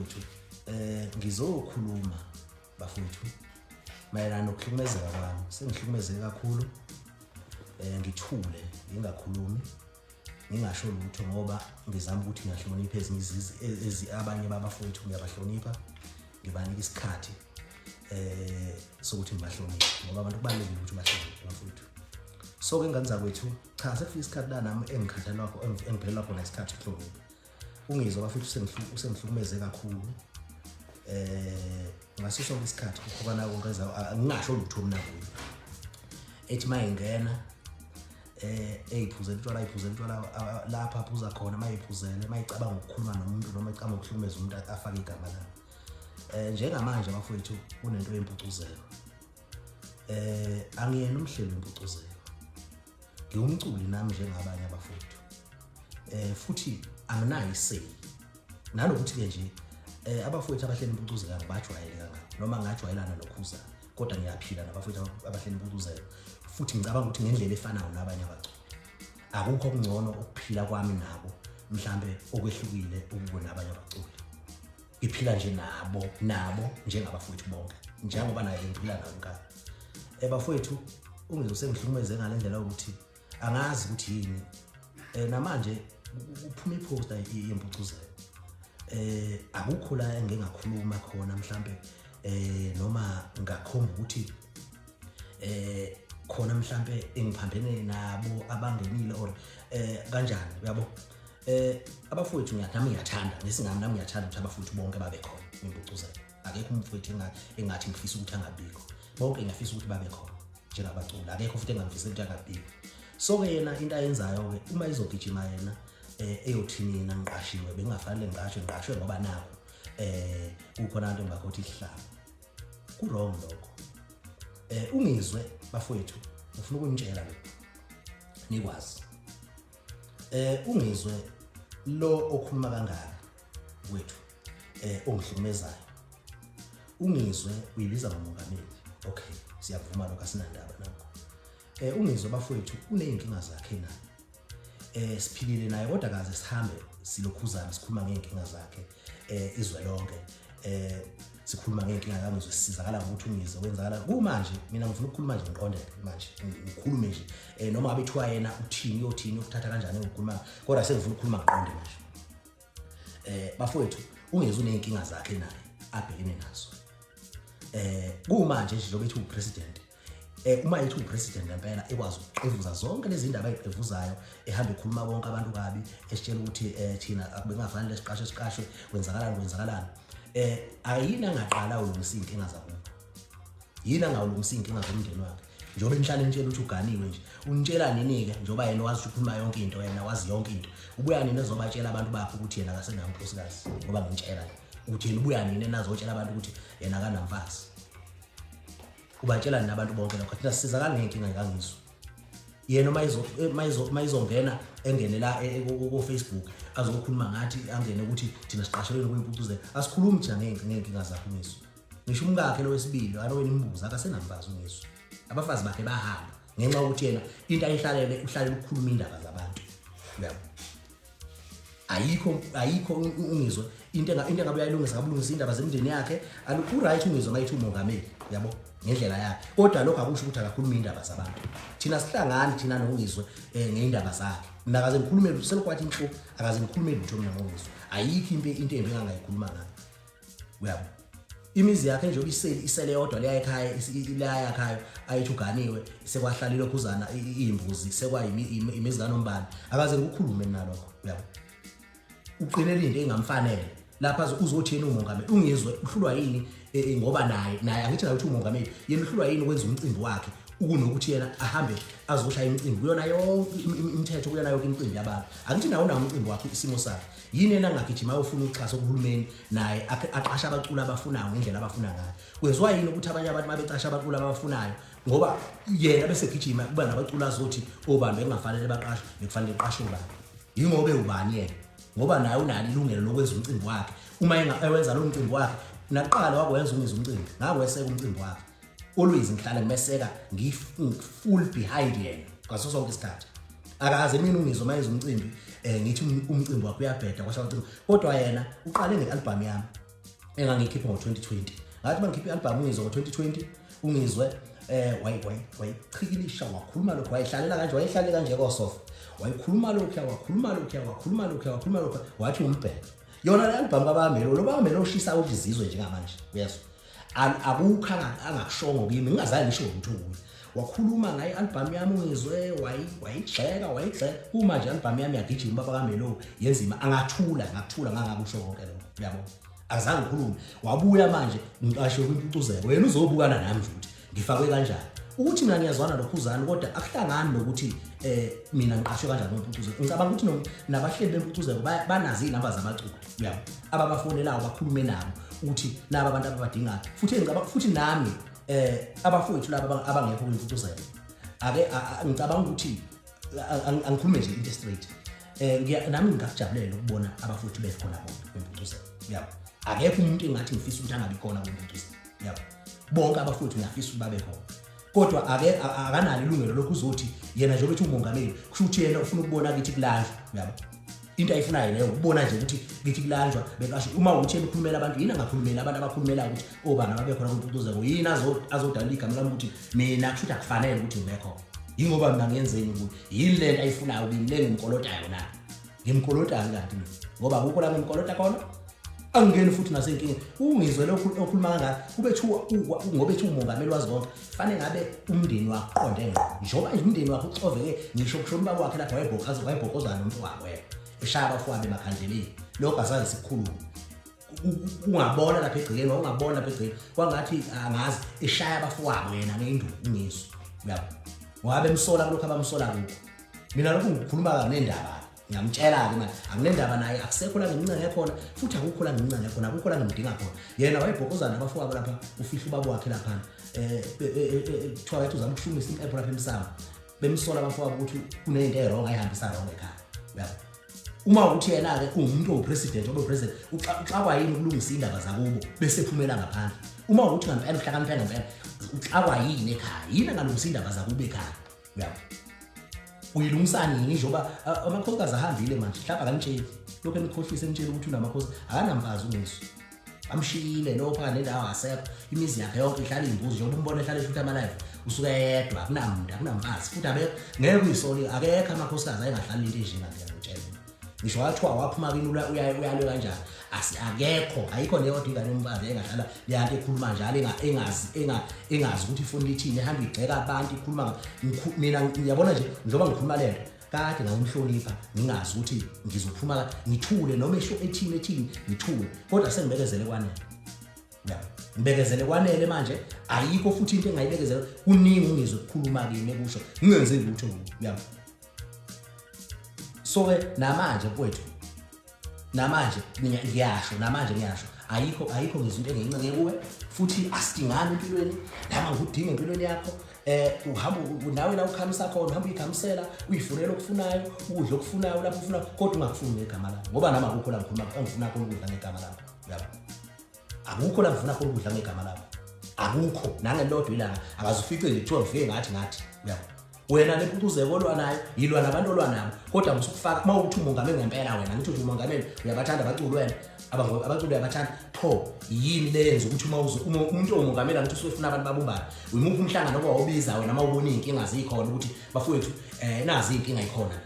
bafowethu ngizokhuluma bafowethu mayelana nokuhlukumezeka kwami. Sengihlukumezeke kakhulu, ngithule ngingakhulumi, ngingasho lutho ngoba ngizama ukuthi ngiyahlonipha ezinye abanye babafowethu, ngiyabahlonipha, ngibanika isikhathi sokuthi ngibahloniphe ngoba abantu kubalulekile ukuthi bahloniphe bafowethu. So ke ngani zakwethu, cha sekufika isikhathi la nami engikhathalelwa engiphelelwa khona isikhathi kuhlonipha. UNgizwe bafowethu usengihlukumeze kakhulu. Ngaso sonke isikhathi kukhona konke ngingasho lutho mina kuyo. Ethi mayengena eyiphuzela utshwala lapha aphuza khona, mayiphuzele mayicabanga ukukhuluma nomuntu noma icabanga ukuhlukumeza umuntu afake igama lami. Njengamanje bafowethu kunento yempucuzelo. Angiyena umhleli wempucuzelo. Ngiwumculi nami njengabanye abafowethu. Futhi anginayo isay. Nalokuthi ke nje abafowethu abahleli impucuzelo ngibajwayele kangaka noma ngajwayelana nokhuza, kodwa ngiyaphila nabafowethu abahleli impucuzelo. Futhi ngicabanga ukuthi ngendlela efanayo nabanye abaculi. Akukho okungcono ukuphila kwami nabo, mhlambe okwehlukile ukube nabanye abaculi. Ngiphila nje nabo njengabafowethu bonke, njengoba naye ngiphila nabo ekhaya. Bafowethu UNgizwe sengihlukumeze ngalendlela ukuthi angazi ukuthi yini. Namanje uphuma iposter yempucuzelo. Akukho la engingakhuluma khona mhlambe noma ngakhomba ukuthi khona mhlambe engiphambene nabo abangenile or kanjani uyabo. Abafowethu ngiyathanda ngesingami nami ngiyathanda ukuthi abafowethu bonke babe khona impucuzelo. Akekho umfowethu engathi ngifisa ukuthi angabikho. Bonke ngiyafisa ukuthi babe khona njengabaculi. Akekho futhi engangifisa ukuthi angabikho. So ke yena into ayenzayo ke uma izogijima yena eyothini yena ngiqashiwe, bengafanele ngiqashwe ngoba nawo kukhona into engakhothi isihlalo. Ku-wrong lokho. UNgizwe bafowethu ufuna ukunitshela lokho nikwazi. UNgizwe lo okhuluma kangaka wethu ongihlukumezayo, UNgizwe uyibiza ngomongameli. Okay, siyavuma lokho, asinandaba nakho. UNgizwe bafowethu uneyinkinga zakhe naye. Siphilile naye kodwa kaze sihambe silokhuzana sikhuluma ngeenkinga zakhe izwe lonke. Sikhuluma ngeenkinga kaNgizwe, sisizakala ukuthi UNgizwe wenzakala kumanje. Mina ngifuna ukukhuluma nje ngiqondele manje, ngikhulume nje noma ngabe thiwa yena uthini ukuthatha kanjani ukukhuluma, kodwa sengifuna ukukhuluma ngiqonde manje. Bafowethu UNgizwe uneyinkinga zakhe naye abhekene nazo. Kumanje nje njengoba ethi upresident, uma ethi upresident ngempela ekwazi ukuqevuza zonke lezi ndaba ayiqevuzayo, ehamba ekhuluma bonke abantu kabi, esitshela ukuthi thina bengafanele siqashwe kwenzakalani. Ayina ngaqala ulungisa inkinga zakubo. Yina ngawulungisa inkinga zomndeni wakhe. Njobe nihlale nitshela ukuthi uganiwe nje. Unitshela nini ke njoba yena wazi ukukhuluma yonke into, yena wazi yonke into. Ubuya nini ezobatshela abantu bakhe ukuthi yena akasenayo unkosikazi ngoba ngintshela ukuthi yena ubuya nini enazotshela abantu ukuthi yena akanamfazi. Ubatshela nini abantu bonke lokho? Thina sisizakala ngenkinga kaNgizwe. Yena mayizongena engene la ku Facebook azokhuluma ngathi angene ukuthi thina siqashelwe ukuyimpucuzela. Asikhulumi thina ngeenkinga zakhe UNgizwe. Ngisho umkakhe lo wesibili alokho nimbuza akasenamfazi UNgizwe. Abafazi bakhe bahamba ngenxa ukuthi yena into ayihlalele uhlalela ukukhuluma indaba zabantu. Uyabo. Ayikho UNgizwe into engabe uyayilungisa ngabulungisa indaba zemndeni yakhe. Alukho right UNgizwe ngayithi umongameli, yabo, ngendlela yakhe. Kodwa lokho akusho ukuthi akakhuluma indaba zabantu. Thina sihlangani thina noNgizwe ngeindaba zakhe. Mina akaze ngikhulume selokwathi inhlo, akaze ngikhulume lutho mina noNgizwe. Ayikho into embi engangayikhuluma ngayo. Uyabo. Imizi yakhe nje isele yodwa leya ekhaya, ilaya ekhaya ayithi uganiwe, sekwahlalile khuzana imbuzi, sekwayimizi kaNombani. Akaze ngikukhulume nalokho, uyabo. Uqinele into engamfanele. Lapha uzothi yena umongameli UNgizwe uhlulwa yini ngoba naye angithi ngathi umongameli yena uhlulwa yini ukwenza umcimbi wakhe ukunokuthi yena ahambe azoshaya imicimbi kuyona yonke imithetho, kuyona yonke imicimbi yabantu. Angithi nawo umcimbi wakhe isimo sakhe. Yini yena ngagijima ayofuna uxhaso kuhulumeni naye aqasha abaculi abafunayo ngendlela abafuna ngayo. Kwenziwa yini ukuthi abanye abantu babecasha abaculi abafunayo ngoba yena bese gijima kuba nabaculi azothi obani bengafanele baqashwe bekufanele iqashwe ubani. Yingobe ubani yena ngoba naye unalo ilungelo lokwenza umcimbi wakhe. Uma ewenza lo mcimbi wakhe naqala wakwenza UNgizwe umcimbi, ngakweseka umcimbi wakhe. Always ngihlala ngimeseka, full behind yena ngaso sonke isikhathi. Akaze mina UNgizwe mayenza umcimbi ngithi umcimbi wakhe uyabheda kwasha umcimbi, kodwa yena uqale ngealbum yami engangikhipha ngo2020 ngathi bangikhipha i-album uNgizwe ngo2020 uNgizwe wayichikilisha wakhuluma lokho wayihlalela kanje wayihlale kanje kosofa wayikhuluma lokho wathi umbhede yona le album kabamelo lo bamelo oshisa ukuzizwe njengamanje uyezwa akukha angakushongo kimi ngingazali ngisho ukuthi uyi wakhuluma ngaye album yami uNgizwe wayigxeka uma nje album yami yagijima baba kamelo yenzima ngakuthula ngangakusho konke lokho uyabona azange ukhulume wabuya manje ngiqashe kwimpucuzeko wena uzobukana nami futhi ngifakwe kanjani ukuthi mina ngiyazwana lokhuzana kodwa akuhlangani nokuthi mina ngiqashwe kanjani ngompucuzeko ngicabanga ukuthi nabahleli bempucuzeko banazi inamba zabaculi uyabo ababafonelayo bakhulume nabo ukuthi naba abantu ababadingayo futhi ngicabanga futhi nami abafowethu laba abangekho kwimpucuzeko ngicabanga ukuthi angikhulume nje into straight nami ngingakujabulela ukubona abafowethu bekhona kwimpucuzeko uyabo akekho umuntu engathi ngifisa ukuthi angabi khona kwimpucuzeko uyabo bonke abafowethu ngiyafisa ukuthi babe khona kodwa akanalo ilungelo lokhu uzothi yena nje ukuthi umongameli kusho ukuthi yena ufuna ukubona kithi kulanjwa uyabo into ayifunayo leyo ukubona nje ukuthi kithi kulanjwa bekasho uma uthi ekhulumela abantu yini angakhulumela abantu abakhulumela ukuthi obana babe khona kwimpucuzeko yini azodala igama lami ukuthi mina kusho akufanele ukuthi ngibe khona yingoba mina ngiyenzeni ukuthi yini lento ayifunayo kimi le ngimkolotayo na ngimkolotayo kanti mina ngoba akukho la ngimkolota khona angeni futhi nasenkingi uNgizwe lokhu okhuluma kangaka kubethu ngoba ethu umongameli wazi bonke fanele ngabe umndeni waqonde ngqo njoba umndeni wakho ucoveke ngisho kushona baba wakhe lapha wayebhokozana nomuntu wakhe eshaya abafowabo emakhandleleni lokho asazi sikhulu ungabona lapha egcikeni ungabona lapha egcikeni kwangathi angazi eshaya abafowabo yena ngenduku uNgizwe uyabo wabe emsola lokho abamsola lokho mina lokhu ngikhuluma ngendaba ngiyamtshela ke manje anginendaba naye akusekho la ngincane khona futhi akukho la ngincane khona akukho la ngimdinga khona yena wayebhokozana abafowabo lapha ufihla ubaba wakhe lapha kuthiwa wethu uzama ukushumisa impepho lapha emsamo bemsola abafowabo ukuthi kunento errong ayihambisa wrong ekhaya uyabo uma uthi yena ke umuntu opresident obepresident uxakwa yini ukulungisa indaba zakubo bese ephumela ngaphandle uma uthi ngempela mhlakaniphela ngempela uxakwa yini ekhaya yini ngalungisa indaba zakubo ekhaya uyabo uyilungisani yini njoba amakhosikazi ahambile manje mhlawumbe akanitsheli lokho enikhohlise nitshela ukuthi unamakhosi akanamfazi uNgizwe amshiyile lo phakathi nendawo asekho imizi yakhe yonke ihlala imbuzi njengoba umbona ehlala eshuthi amalive usuka yedwa akunamuntu akunamfazi futhi ngeke uyisoli akekho amakhosikazi ayengahlali into enje ngiyakutshela ngisho wathiwa waphuma kini uyalwe kanjani akekho ayikho leyo ingane yomfazi engahlala leyanto ekhuluma njalo engazi ukuthi ifoni lithini ehamba igxeka abantu ikhuluma mina ngiyabona nje njengoba ngikhuluma lento kade ngawumhlonipha ngingazi ukuthi ngizophuma ngithule noma esho ethini ngithule kodwa sengibekezele kwanele yabo ngibekezele kwanele manje ayikho futhi into engayibekezela kuningi uNgizwe ukukhuluma kimi ekusho ngingenze lutho yabo so ke namanje mfowethu namanje ngiyasho ayikho ngezinto engincane kuwe futhi asidingani empilweni lama ngudinga empilweni yakho uhamba nawe la ukhamisa khona uhamba uyikhamisela uyifunela okufunayo ukudla okufunayo lapho ufuna kodwa ungakufuni ngegama lakho ngoba nama akukho la ngikhuluma ngifuna khona ukudla ngegama lakho yabo akukho la ngifuna khona ukudla ngegama lakho akukho nangelodwa ilanga akazufice nje kuthiwa ngifike ngathi yabo wena lempucuzeko olwanayo yilwa nabantu olwanabo kodwa musukufaka mawuthi umongameli ngempela wena ngithi uthi umongameli uyabathanda abaculi wena abaculi uyabathanda pho yini lenze ukuthi umuntu omongameli ngithi usufuna abantu babumbana uyimuphi umhlangano owabiza wena mawubona inkinga zikhona ukuthi bafowethu nazi inkinga ikhona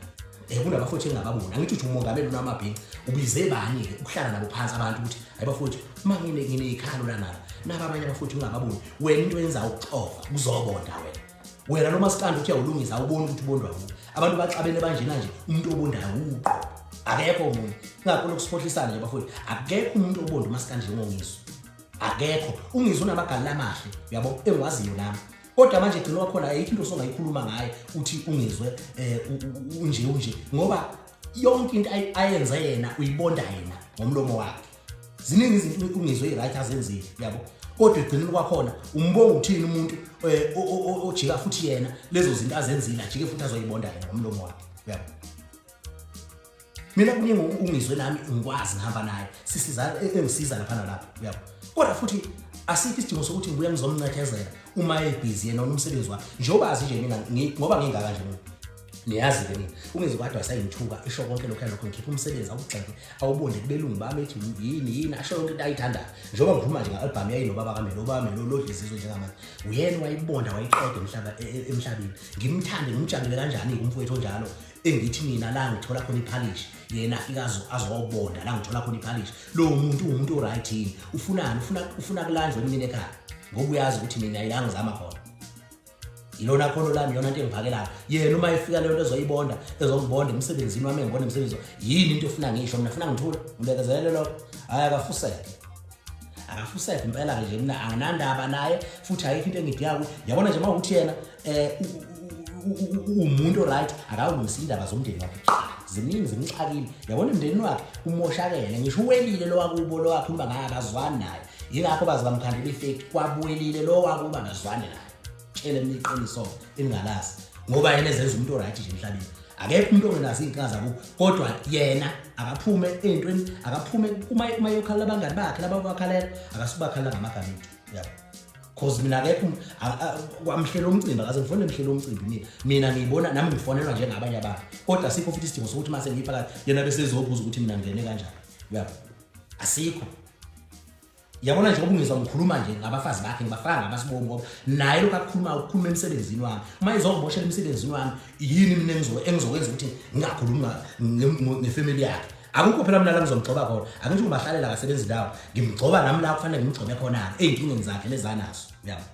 kunabafowethu engababona ngithi uthi umongameli unamabhinqa ubize bani ke ukuhlala nabo phansi abantu ukuthi hayi bafowethu uma ngineyikhalo lana naba abanye abafowethu ungababoni wena into yenza ukuxofa uzobonda wena noma sikande uthi uyawulungisa awuboni ukuthi ubondwa kuphi abantu baxabene banjena nje umuntu obondayo uqo akekho umuntu ngakho lokusiphohlisana nje bafowethu akekho umuntu obonda masikande njengoNgizwe akekho uNgizwe unamagala amahle uyabo engwaziyo nami kodwa manje gcina wakhona ayikho into songayikhuluma ngaye uthi uNgizwe unje ngoba yonke into ayenza yena uyibonda yena ngomlomo wakhe ziningi izinto uNgizwe iright azenzile yabo kodwa egcineni kwakhona umbonga uthini umuntu ojika futhi yena lezo zinto azenzile ajike futhi azoyibonda yena ngomlomo wakhe yabo mina kuningi uNgizwe nami ngikwazi ngihamba naye sisizana engisiza lapha nalapha yabo kodwa futhi asikho isidingo sokuthi ngibuye ngizomnqethezela uma ebusy yena nomsebenzi wakhe njoba azi nje mina ngoba ngingaka nje niyazi ke nini ungizwe kade wasayimthuka isho konke lokho lokho ngikhipha umsebenzi awugxeke awubonde kubelungu bami ethi yini asho yonke into ayithanda njengoba ngikhuluma nje nge-album yayi nobaba kamelo lodlizizwe njengamanje uyena wayibonda wayiqede emhlabeni ngimthande ngimjabule kanjani umfowethu onjalo engithi mina la ngithola khona iphalish yena afika azowubonda la ngithola khona iphalish lo umuntu right yini ufuna kulanjwe mina ekhaya ngoba uyazi ukuthi mina ayilanga ngizama khona ilona khono lami yona into engiphakelayo yena uma efika leyo nto ezoyibonda ezongibonda emsebenzini wami engibona emsebenzi yini into efuna ngisho mina afuna ngithule ngibekezelele lokho hayi akafuseke impela nje mina anginandaba naye futhi ayikho into engidiyako yabona nje mawukuthi yena umuntu right akawulungisa indaba zomndeni wakhe ziningi zimxakile yabona umndeni wakhe umoshakele ngisho uwelile lo wakubo lo wakhuluma ngaye akazwani naye yingakho bazi bamkhandela ifake kwabuyelile lo wakuba ngazwani naye tshele mina iqiniso engalazi ngoba yena ezenza umuntu right nje emhlabeni akekho umuntu ongenazi inkinga zabo kodwa yena akaphume entweni akaphume uma yokhala abangani bakhe laba bakhalela akasubakhala ngamagama ethu yabo cause mina akekho kwamhlela umcimbi akaze ngifone emhlela umcimbi mina ngibona nami ngifonelwa njengabanye abantu kodwa asikho futhi isidingo sokuthi mase ngiphakathi yena bese ezobuza ukuthi mina ngene kanjani yabo asikho yabona nje ubungizwa ngikhuluma nje ngabafazi bakhe ngibafaka ngabasibongo ngoba naye lokho ukukhuluma emsebenzini wami uma izokuboshela emsebenzini wami yini mina engizokwenza ukuthi ngingakhuluma ngefamily yakhe akukho phela mina la ngizomgcoba khona akuthi ubahlalela akasebenzi dawo ngimgcoba nami la kufanele ngimgcobe khona ezinkingeni zakhe lezanazo yabo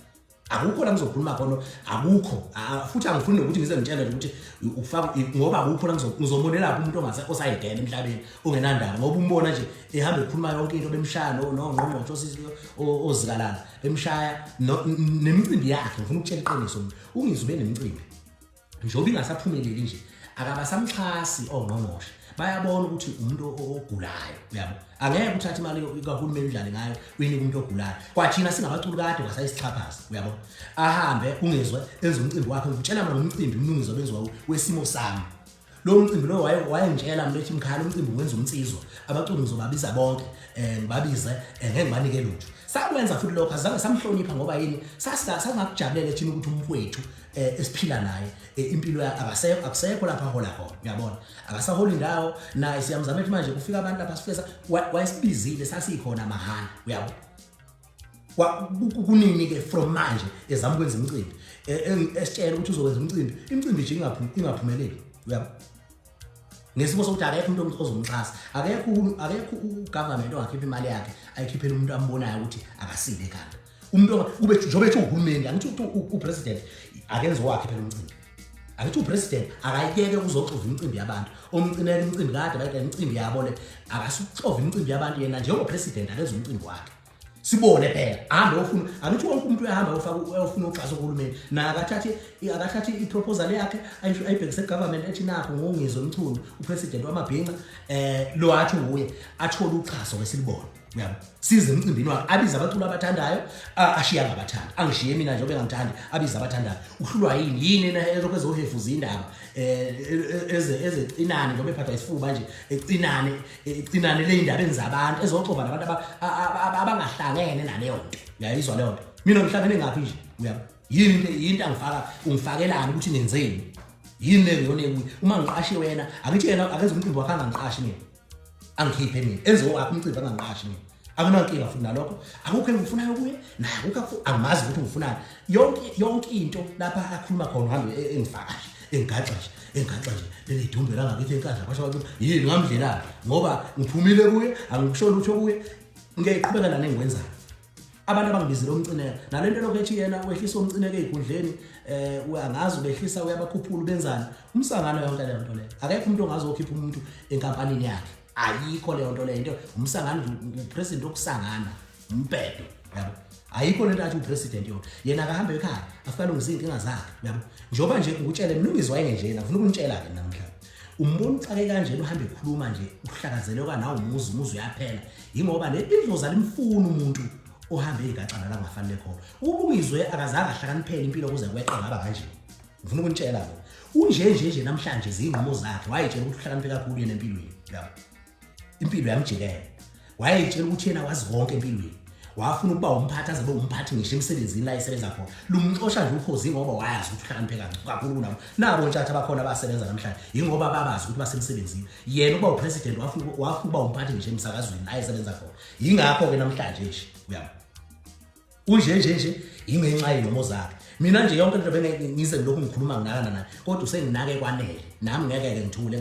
akukho la ngizokhuluma khona akukho futhi angifuni ukuthi ngize ngitshele ukuthi ufaka ngoba akukho la ngizomonela lapho umuntu ongase osayidela emhlabeni ongenandaba ngoba umbona nje ehamba ekhuluma yonke into bemshano nongqongqoshe ozikalala bemshaya nemicimbi yakhe ngifuna ukutshela iqiniso ungizwe benemicimbi njoba ingasaphumeleli nje akabasamxhasi ongqongqoshe bayabona ukuthi umuntu ogulayo yabo angeke uthathe imali kahulumeni udlale ngayo uyinike umuntu ogulayo kwathina singabaculi kade wasayisixhaphaza uyabo ahambe ungizwe enza umcimbi wakhe ngitshela mina umcimbi umnungizo benziwa wesimo sami lo mcimbi lo wayengitshela mina ethi mkhala umcimbi wenza umtsizwa abaculi ngizobabiza bonke ngibabize ngeke ngibanike lutho sakwenza futhi lokho azange samhlonipha ngoba yini sasingakujabulele thina ukuthi umfowethu esiphila naye impilo akusekho lapha hola khona uyabona akasaholi indawo naye siyamzama ethi manje kufika abantu lapha sifesa wayesibizile sasikhona mahana uyabo kunini ke from manje ezama ukwenza umcimbi esitshela ukuthi uzokwenza imicimbi nje ingaphumeleli uyabo nesimo sokuthi akekho umuntu ozomxhasa akekho ugovernment ongakhipha imali yakhe ayikhiphele umuntu ambonayo ukuthi akasile ekhanda umuntu kube njobe ethi uhulumeni angithi upresident akenze wakhe phela umcimbi akithi upresident akayekeke uzoxova imicimbi yabantu omcinela imicimbi kade bayidla imicimbi yabo le akasuxova imicimbi yabantu yena njengo president akenze umcimbi wakhe sibone phela ahambe ofuna akithi wonke umuntu uyahamba ufuna uxhaso kuhulumeni na akathathi iproposal yakhe ayibhekise government ethi nakho ngongizwe umthulu upresident wamabhinqa lo athi uye athola uxhaso kwesilibona uyabo size emcimbini wakhe abiza abaculi abathandayo ashiya ngabathanda angishiye mina nje obengangithandi abiza abathandayo uhlulwa yini na lokho ezohefuza indaba eze inani ngoba ephatha isifuba nje icinane le indaba enzabantu ezoxova nabantu abangahlangene naleyo nto uyayizwa leyo nto mina ngihlangene ngapi nje uyabo yini into ungifakelana ukuthi nenzeni yini le yone uma ngiqashe wena akithi yena akenze umcimbi wakhe angangiqashi mina angikhiphe mina enze wakhe umcimbi angangiqashi mina akunankinga futhi nalokho akukho engifunayo kuye naye akukho angimazi ukuthi ngifunani yonke into lapha akhuluma khona uhambe engifakashi engaxa nje leli dumbe la ngakithi enkandla basho bathi yini ngamdlela ngoba ngiphumile kuye angikusho lutho kuye ngiyayiqhubeka la nengikwenzayo abantu abangibizile umcinela nalento lokho ethi yena wehlisa umcineke ezigudleni angazi ubehlisa uyabakhuphula benzani umsangano yonke le nto le akekho umuntu ongazokhipha umuntu enkampanini yakhe ayikho le nto le into umsangano upresident okusangana umbhedo yabo ayikho lento athi upresident yena akahambe ekhaya afika lungisa inkinga zakhe yabo njoba nje ngutshele mina ungizwa yenge ngifuna ukunitshela ke namhlanje umbona ucake kanje uhambe ekhuluma nje uhlakazeleka nawo umuzi uyaphela ingoba le indloza limfuna umuntu ohambe igacana la ngafanele khona ubungizwe akazange ahlakaniphele impilo kuze kweqe ngaba kanje ngifuna ukunitshela ke unje namhlanje zingqomo zakhe wayetshela ukuthi uhlakaniphe kakhulu yena empilweni yabo impilo yamjikela wayetshela ukuthi yena wazi konke empilweni wafuna ukuba umphathi azabe umphathi ngisho emsebenzini la isebenza khona lumxosha nje ukhozi ngoba wayazi ukuthi uhlakaniphe kakhulu kunabo nabo ntshatha abakhona abasebenza namhlanje ingoba babazi ukuthi basemsebenzini yena uba upresident wafuna ukuba umphathi ngisho emsakazweni la isebenza khona yingakho ke namhlanje nje uyabo nje ingenxa yelomo zakhe mina nje yonke into bengize lokhu ngikhuluma nginakana naye kodwa usenginake kwanele nami ngeke ngithule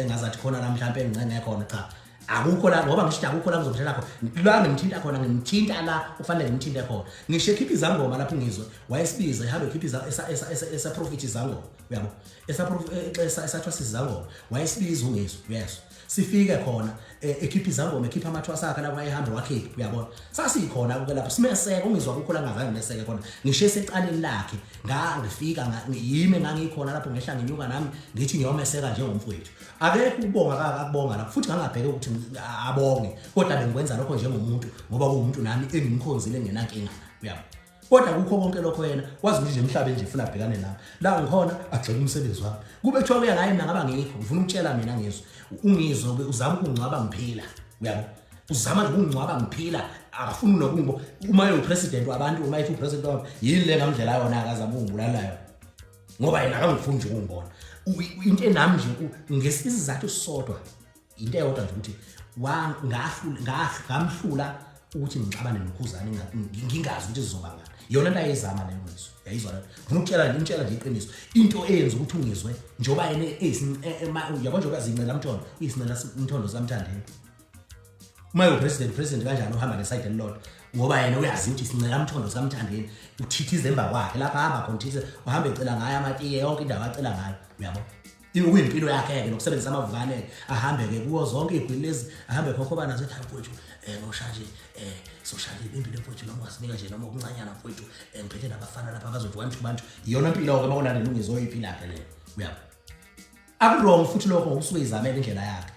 engazathi khona la mhlawumbe engicenge khona cha akukho la ngoba ngisho akukho la ngizomthela khona la ngimthinta khona ngimthinta la ufanele ngimthinte khona ngisho ekhipha izangoma lapho uNgizwe wayesibiza ehambe ekhipha esa profit izangoma uyabo esathwa sizangoma wayesibiza uNgizwe yes sifike khona ekhipha izangoma ekhipha amathwasa akhe lapho ayehamba wakhipha uyabona sasikhona ke lapho simeseke uNgizwe akukho la ngazange meseke khona ngisho eseqaleni lakhe ngangifika yimi ngangikhona lapho ngehla nginyuka nami ngithi ngiyomeseka njengomfowethu akekho ukubonga akubonga lapho futhi ngangabheke ukuthi abonge kodwa bengikwenza lokho njengomuntu ngoba kuumuntu nami engimkhonzile ngenankinga uyabo kodwa kukho konke lokho yena wazi ukuthi nje emhlabeni nje ufuna abhekane nami la ngikhona agcina umsebenzi wami kube kuthiwa kuya ngayi mina ngaba ngikho ngifuna ukutshela mina Ngizwe uzama ukungcwaba ngiphila uyabo uzama nje ukungcwaba ngiphila akafuni nokungo uma eyopresident wabantu uma ethi upresident wami yini le ngamdlela yona akazama ukungibulalayo ngoba yena akangifuni nje ukungibona into enami nje ngesizathu sisodwa into eyodwa nje ukuthi ngamhlula ukuthi ngixabane nokhuzane ngingazi ukuthi sizoba ngani yona into ayizama leyo Ngizwe yayizwa ngifuna ngimtshela nje iqiniso into eyenza ukuthi uNgizwe njoba yena yabo njoba zincela umthondo uyisinela umthondo samthandeni uma upresident kanjani uhamba neside elilodwa ngoba yena uyazi ukuthi sincela umthondo samthandeni uthithize emba kwakhe lapha hamba khonthize uhamba ecela ngayo amatiye yonke indawo acela ngayo uyabo ukuyimpilo yakhe ke nokusebenzisa amavukane ahambe ke kuwo zonke igwili lezi ahambe khokho bana zethi mfowethu ngoshanje soshali impilo mfowethu noma wasinika nje noma ukuncanyana mfowethu ngiphethe nabafana lapha bazothi bantu iyona impilo ke bakona nelungizo oyiphila ke le uyabo akurong futhi lokho ngokusuke izamela indlela yakhe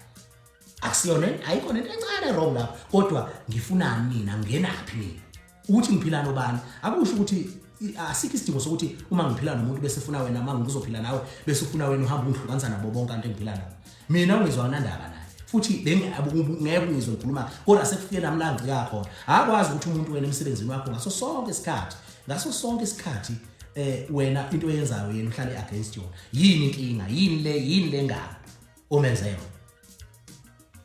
akusiyona ayikho into encane wrong lapho kodwa ngifunani mina ngenapi mina ukuthi ngiphila nobani akusho ukuthi asikho isidingo sokuthi uma ngiphila nomuntu bese ufuna wena manje ngizophila nawe bese ufuna wena uhamba ungihlukanisa nabo bonke abantu engiphila nabo mina ungizwa nandaba naye futhi ngeke Ngizwe ngikhuluma kodwa sekufike nami la ngicika khona akwazi ukuthi umuntu wena emsebenzini wakho ngaso sonke isikhathi wena into oyenzayo yena uhlale against yona yini inkinga yini le ngaka omenzela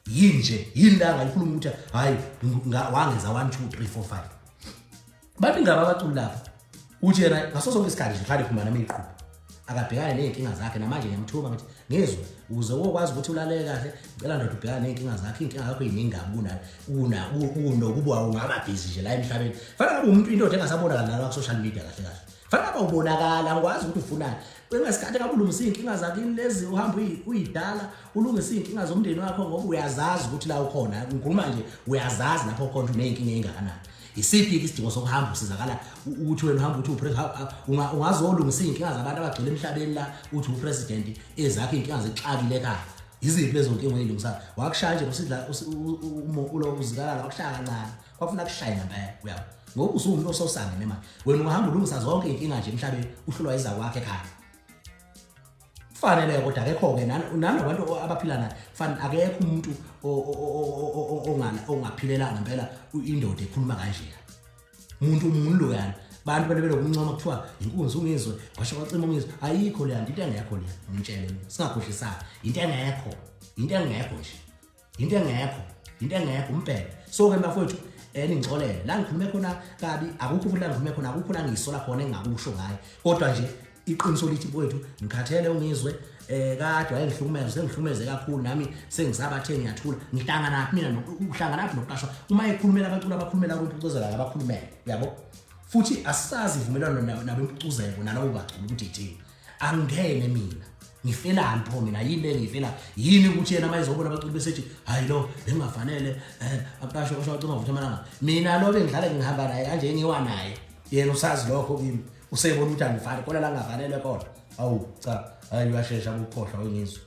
yini la ngayikhuluma ukuthi hayi wangeza 1 2 3 4 5 bathi ngaba abaculi lapha uthi yena ngaso sonke isikhathi nje khali khumana nami iqhubha akabhekane nezinkinga zakhe namanje ngiyamthuma ngathi Ngizwe uze ukwazi ukuthi ulalele kahle ngicela ndoda ubhekane nezinkinga zakhe inkinga yakho yiningi kunokuba ungaba busy nje la emhlabeni fanele kube umuntu into engasabonakala nalo ku social media kahle fanele kube ubonakala ngikwazi ukuthi ufunani wengasikhathi kabulungisa izinkinga zakhe lezi uhamba uyidala ulungisa izinkinga zomndeni wakho ngoba uyazazi ukuthi la ukhona ngikhuluma nje uyazazi lapho khona unezinkinga ezingakanani isiphi isidingo sokuhamba usizakala ukuthi wena uhamba uthi ungazolungisa izinkinga zabantu abagcwele emhlabeni la uthi upresident ezakhe izinkinga zexakile ekhaya iziphi lezo nkinga oyilungisa wakushaya nje usidla ulo uzikala wakushaya kancane kwafuna kushaya ngempela uyabo ngoba usumuntu ososanga nema wena ungahamba ulungisa zonke izinkinga nje emhlabeni uhlulwa izakwakhe ekhaya fanele kodwa akekho ke nabantu abaphila naye fanele akekho umuntu ongaphilela ngempela indoda ekhuluma kanje umuntu lo yana bantu belokuncoma kuthiwa inkunzi uNgizwe washo kwacima uNgizwe ayikho le into engekho le ngitshele mina singakhohlisana into engekho umpela so ke bafowethu ningixolele la ngikhulume khona kabi akukho futhi la ngikhulume khona akukho la ngisola khona engakusho ngaye kodwa nje iqiniso lithi mfowethu ngikhathele uNgizwe kade wayengihlukumeza sengihlukumeze kakhulu nami sengisabathe ngiyathula ngihlangana naphi mina nokuhlangana naphi nokuqashwa uma ekhulumela abaculi abakhulumela kwimpucuzela abakhulumela yabo futhi asisazi ivumelano nabempucuzeko nalabo baculi ukuthi ithini angene mina ngifelani pho mina yini le ngifela yini ukuthi yena mayizobona abaculi besethi hayi lo bengafanele aqashwe kwasho ucinga ukuthi malanga mina lo bengidlala ngihamba naye kanje ngiwa naye yena usazi lokho kimi usebona ukuthi angifane khona la ngafanele khona awu cha hayi uyashesha ukukhohlwa uNgizwe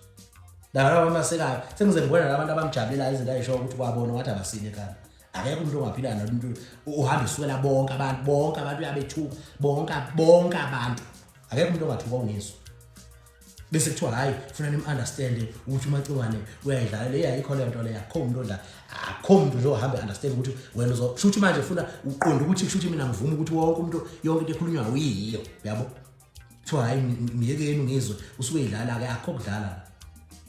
la masekayo sengize ngibona labantu abamjabulela izinto ayisho ukuthi kwabona ngathi abasile ekhaya akekho umuntu ongaphila nomuntu uhamba iswela bonke abantu uyabethuka bonke abantu akekho umuntu ongathuka uNgizwe bese kuthiwa hayi ufuna nimunderstand ukuthi uMacingwane uyayidlala le ayikho le nto le yakho umuntu odla akho umuntu nje ohambe understand ukuthi wena uzoshuthi manje ufuna uqonda ukuthi kushuthi mina ngivuma ukuthi wonke umuntu yonke into ekhulunywa uyiyo yabo kuthiwa hayi miyekeni uNgizwe usuke idlala ke akho kudlala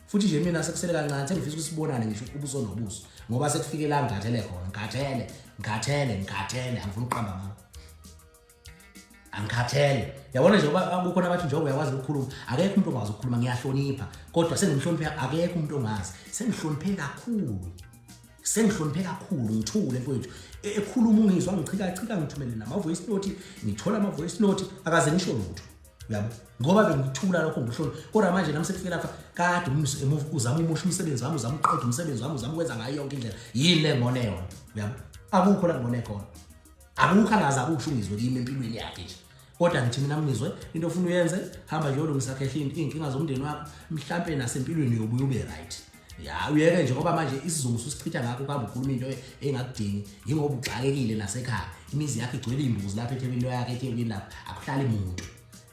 futhi nje mina sekusele kancane sengifisa ukusibonane ngisho ubuso nobuso ngoba sekufike la ngathele khona ngathele angifuni uqamba ngakho angikhathele yabona nje ngoba kukhona abathi njengoba uyakwazi ukukhuluma akekho umuntu ongazi ukukhuluma ngiyahlonipha kodwa sengimhlonipha akekho umuntu ongazi sengihloniphe kakhulu ngithule mfowethu ekhuluma uNgizwe angichika ngithumele nama voice note ngithola ama voice note akaze ngisho lutho yabo ngoba bengithula lokho ngihlonipha kodwa manje nami sekufike lapha kade uzama umusha umsebenzi wami uzama uqeda umsebenzi wami uzama ukwenza ngayo yonke indlela yini le ngone yona yabo akukho la ngone khona akukho angazi akusho uNgizwe kimi empilweni yakhe nje kodwa ngithi mina uNgizwe into ofuna uyenze hamba nje uyolungisa kahle inkinga zomndeni wakho mhlambe nasempilweni yobuye ube right ya uyeke nje ngoba manje isizungu usichitha ngakho kuhamba ukhuluma into engakudingi ingoba uxakekile nasekhaya imizi yakhe igcwele imbuzi lapha eThekwini yakhe eThekwini lapha akuhlali umuntu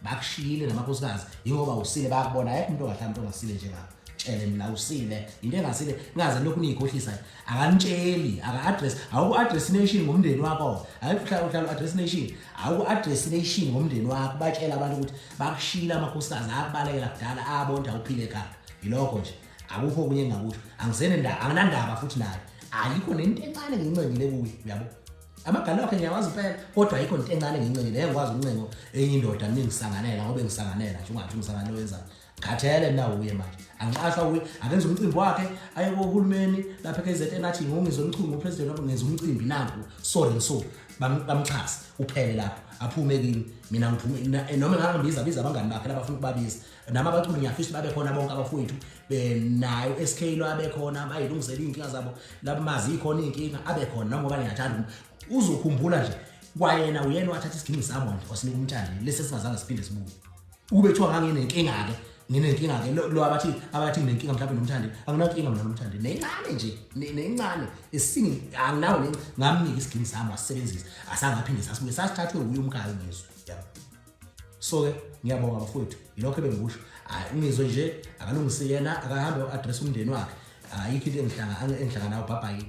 bakushiyile namakhosikazi ingoba usile bayakubona ayekho umuntu ongahlala umuntu ongasile njengakho tshele mina usile into engasile ngaze lokhu niyikhohlisa akanitsheli aka-address awuku-address nation ngomndeni wakho uhlala address nation awuku-address nation ngomndeni wakho batshela abantu ukuthi bakushila amakhosikazi akubalekela kudala abonda uphile ekhaya yilokho nje akukho kunye engakusho anginandaba futhi naye ayikho nento encane ngincengile kuye uyabo amagalo akhe ngiyawazi impela kodwa ayikho into encane ngincengile ngikwazi uncengo enye indoda ningisanganela ngoba ngisanganela nje ungathi ngisanganele wenzani ngathele nawo uye manje angixashwa uye akenza umcimbi wakhe aye kohulumeni lapha eKZN athi ngizwe umchungu ngopresident lapho ngenza umcimbi nanku sorry so bamxhasa uphele lapho aphume kimi mina ngiphume noma ngangibiza abangani bakhe labafuna ukubabiza nama abaculi ngiyafisa babe khona bonke abafowethu nayo SK lo abe khona bayilungisela inkinga zabo labumazi ikhona inkinga abe khona ngoba ngiyathanda uzokhumbula nje kwayena uyena wathatha isigcingi sami nje wasinika umthandi lesi singazange siphinde sibuke ube kuthiwa nganginenkinga ke lo abathi nginenkinga mhlawumbe nomthandi anginankinga mina nomthandi nencane nje nencane esingi anginawo ngamnika isigcingi sami wasebenzisa asangaphinde sasibuye sasithathwe uye umkhaya uNgizwe yabo so ke ngiyabonga bafowethu yilokho ebengikusho uNgizwe nje akalungise yena akahambe address umndeni wakhe ayikho into engihlangana nayo bye bye.